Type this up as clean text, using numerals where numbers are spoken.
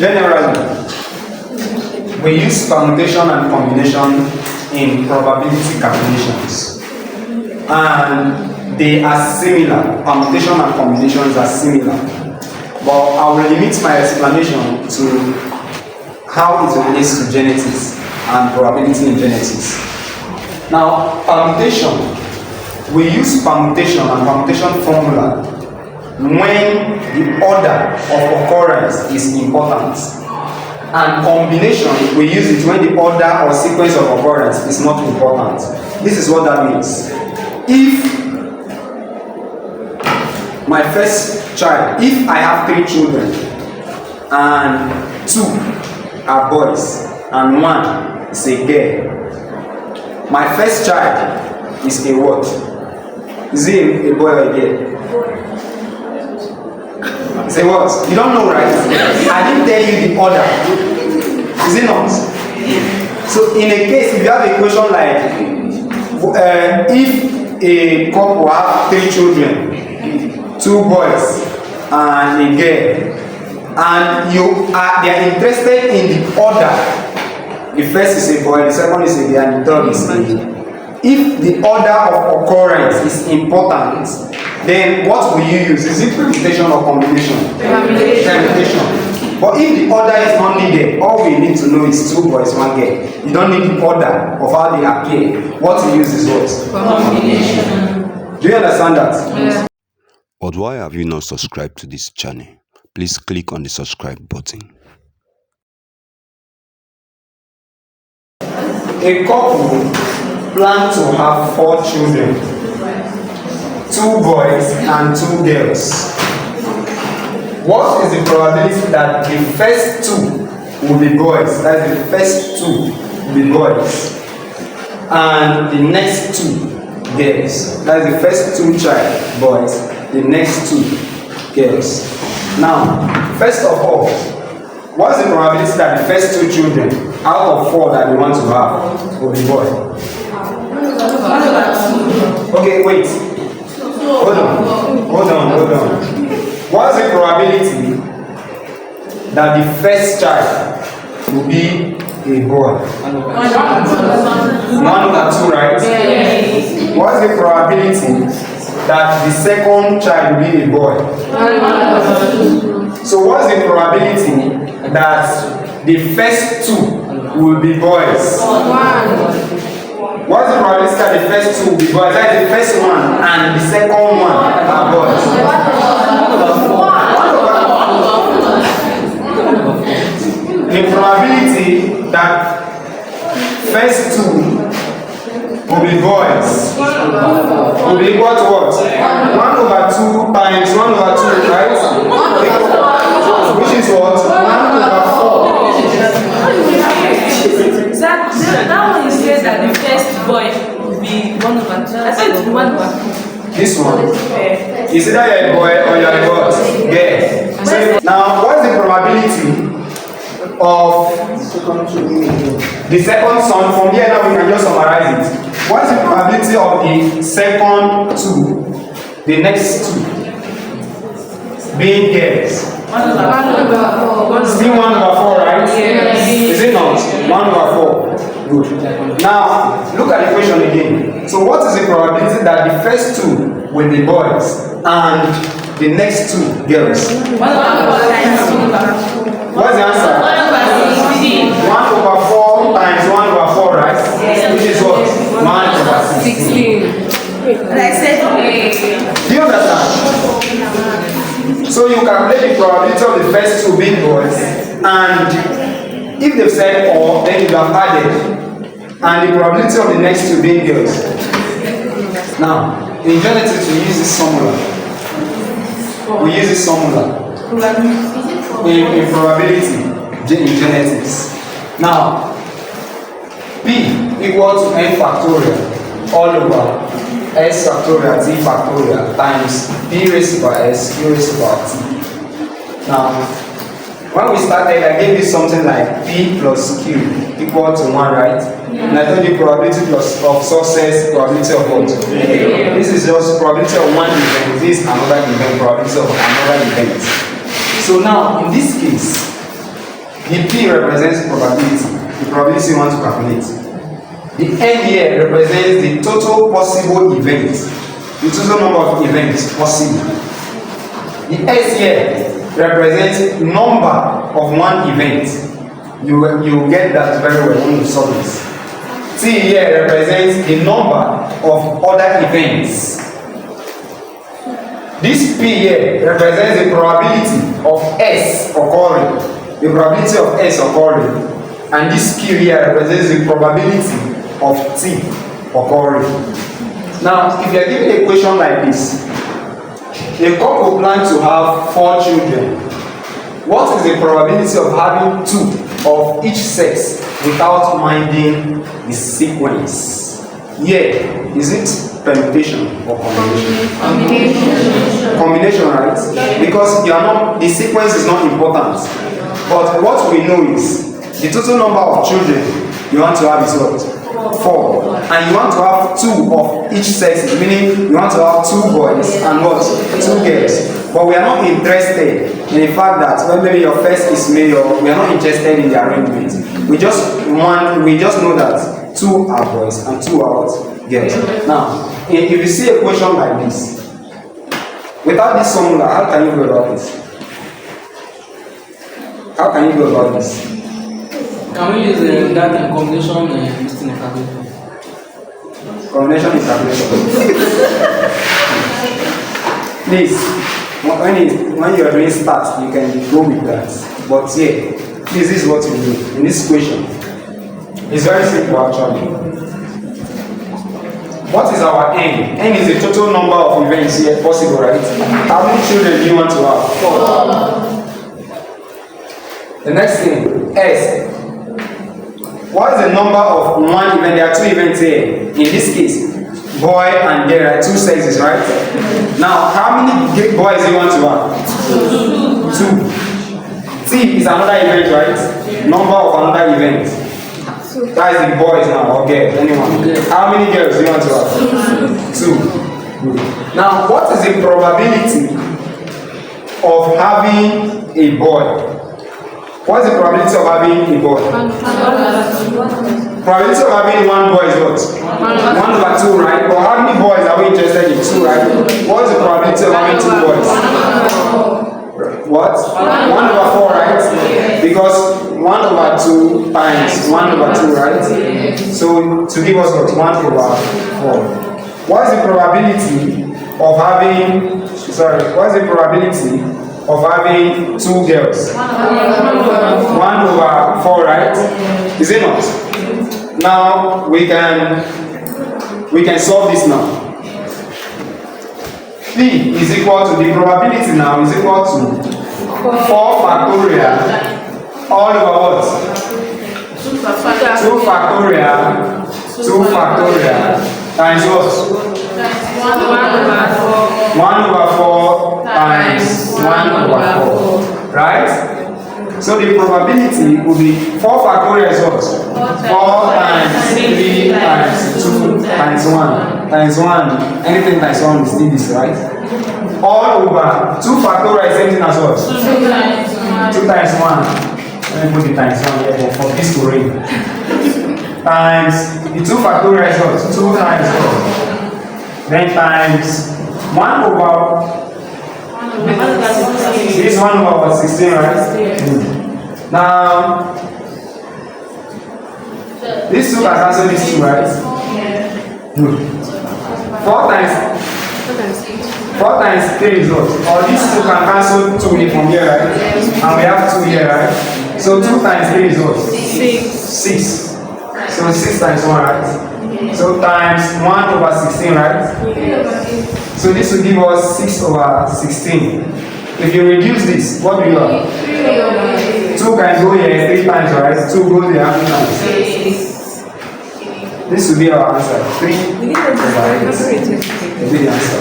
Generally, we use permutation and combination in probability calculations, and they are similar. Permutation and combinations are similar, but I will limit my explanation to how it relates to genetics and probability in genetics. Now, permutation, we use permutation and permutation formula when the order of occurrence is important, and combination, we use it when the order or sequence of occurrence is not important. This is what that means. If my first child, if I have 3 children and 2 are boys and 1 is a girl, my first child is a what? Is he a boy or a girl? Say what? You don't know, right? I didn't tell you the order. Is it not? So in a case, if you have a question like if a couple have 3 children, 2 boys and a girl, and they are interested in the order, the first is a boy, the second is a girl, and the third is a girl. If the order of occurrence is important, then what will you use? Is it permutation or combination? Permutation. But if the order is not needed, all we need to know is 2 boys, 1 girl. You don't need the order of how they appear. What you use is what? Combination. Do you understand that? Yeah. But why have you not subscribed to this channel? Please click on the subscribe button. A couple plan to have 4 children, 2 boys and 2 girls. What is the probability that the first 2 will be boys? That is, the first 2 will be boys, and the next 2 girls. That is, the first 2 child boys, the next 2 girls. Now, first of all, what is the probability that the first 2 children out of 4 that we want to have will be boy? Okay, wait. Hold on. What is the probability that the first child will be a boy? 1 over 2, right? Yes. What is the probability that the second child will be a boy? 1 over 2. So what is the probability that the first 2 will be boys? 1. What is the probability that the first 2 will be boys? That is, the first one and the second one are boys. The probability that first 2 will be boys will be equal to what? 1 over 2 times 1 over 2, right? Which is what? 1 over 4. That one you said that the first boy will be 1 over 2. I said 1 over 2. This one? Is either you're a boy or you're a girl? Yeah. So now, what's the probability of the second son? From here now we can just summarize it. What's the probability of the second 2, the next 2, being girls? 1 over 4. Still 1 over 4, right? Yes. Is it not? 1 over 4. Good. Now, look at the question again. So what is the probability that the first 2 will be boys and the next 2 girls? 1 over 4. What's the answer? 1 over 16. 1 over 4 times 1 over 4, right? Yes. Which is what? 1 over 16. And I said, Do you understand? So you calculate the probability of the first 2 being boys, and if they've said or, then you have added, and the probability of the next 2 being girls. Now, in genetics we use this formula. We use this formula in probability in genetics. Now, P equal to n factorial all over s factorial t factorial times p raised to power s q raised to power t. Now, when we started, I gave you something like p plus q equal to 1, right? And I told you probability plus of success, probability of what? This is just probability of one event, this another event, probability of another event. So now, in this case, The P represents probability, the probability you want to calculate. The N here represents the total possible events, the total number of events possible. The S here represents number of one event. You get that very well when you solve this. T here represents the number of other events. This P here represents the probability of S occurring. The probability of S occurring. And this Q here represents the probability of T occurring. Now, if you are given a question like this, a couple plan to have 4 children. What is the probability of having 2 of each sex without minding the sequence? Here, is it permutation or combination? Combination, right? Because you are not, the sequence is not important. But what we know is the total number of children you want to have is what? 4. And you want to have 2 of each sex, meaning you want to have 2 boys and what? 2 girls. But we are not interested in the fact that when maybe your first is male, we are not interested in the arrangement. We just know that 2 are boys and 2 are what? Girls. Now, if you see a question like this, without this formula, how can you go about this? How can you go about this? Can we use that in combination in calculation? Combination is calculation. Please, when you are doing stats, you can go with that. But yeah, this is what you do in this equation. It's very simple actually. What is our N? N is the total number of events here possible, right? How many children do you want to have? 4. The next thing, S. What is the number of one event? There are 2 events here. In this case, boy and girl, right? 2 sexes, right? Now, how many boys do you want to have? 2. T is another event, right? Number of another event. That is the boys now, or girls, anyone. How many girls do you want to have? 2. Now, what is the probability of having a boy? What is the probability of having a boy? Probability of having 1 boy is what? 1 over 2, right? But how many boys are we interested in? 2, right? What is the probability of having 2 boys? What? 1 over 4, right? Because 1 over 2 times 1 over 2, right? So to give us what? 1 over 4. What is the probability of having, what is the probability of having 2 girls? 1 over 4, right? Is it not? Now we can solve this now. P is equal to the probability now is equal to 4 factorial all over what? 2 factorial times what? 1 over 4 times 1 over 4, right? So the probability will be 4 factorial is what? 4 times 3 times 2 times 1 times 1. Anything times 1 is still this, right? All over 2 factorial is anything as what? 2 times 1. Let me put the times 1 here for this to ring. Times the 2 factorial is what? 2 times 4. Then times 1 over this 1 over 16, right? Now these 2 can cancel these 2, right? 4 times 3 is what? Or these 2 can cancel 2 from here, right? And we have 2 here, right? So 2 times 3 is what? 6. So 6 times 1, right? So times 1 over 16, right? So this will give us 6 over 16. If you reduce this, what do you have? 2 can go here 3 times, right? 2 goes here how many times? This will be our answer. 3 over 8 will be the answer.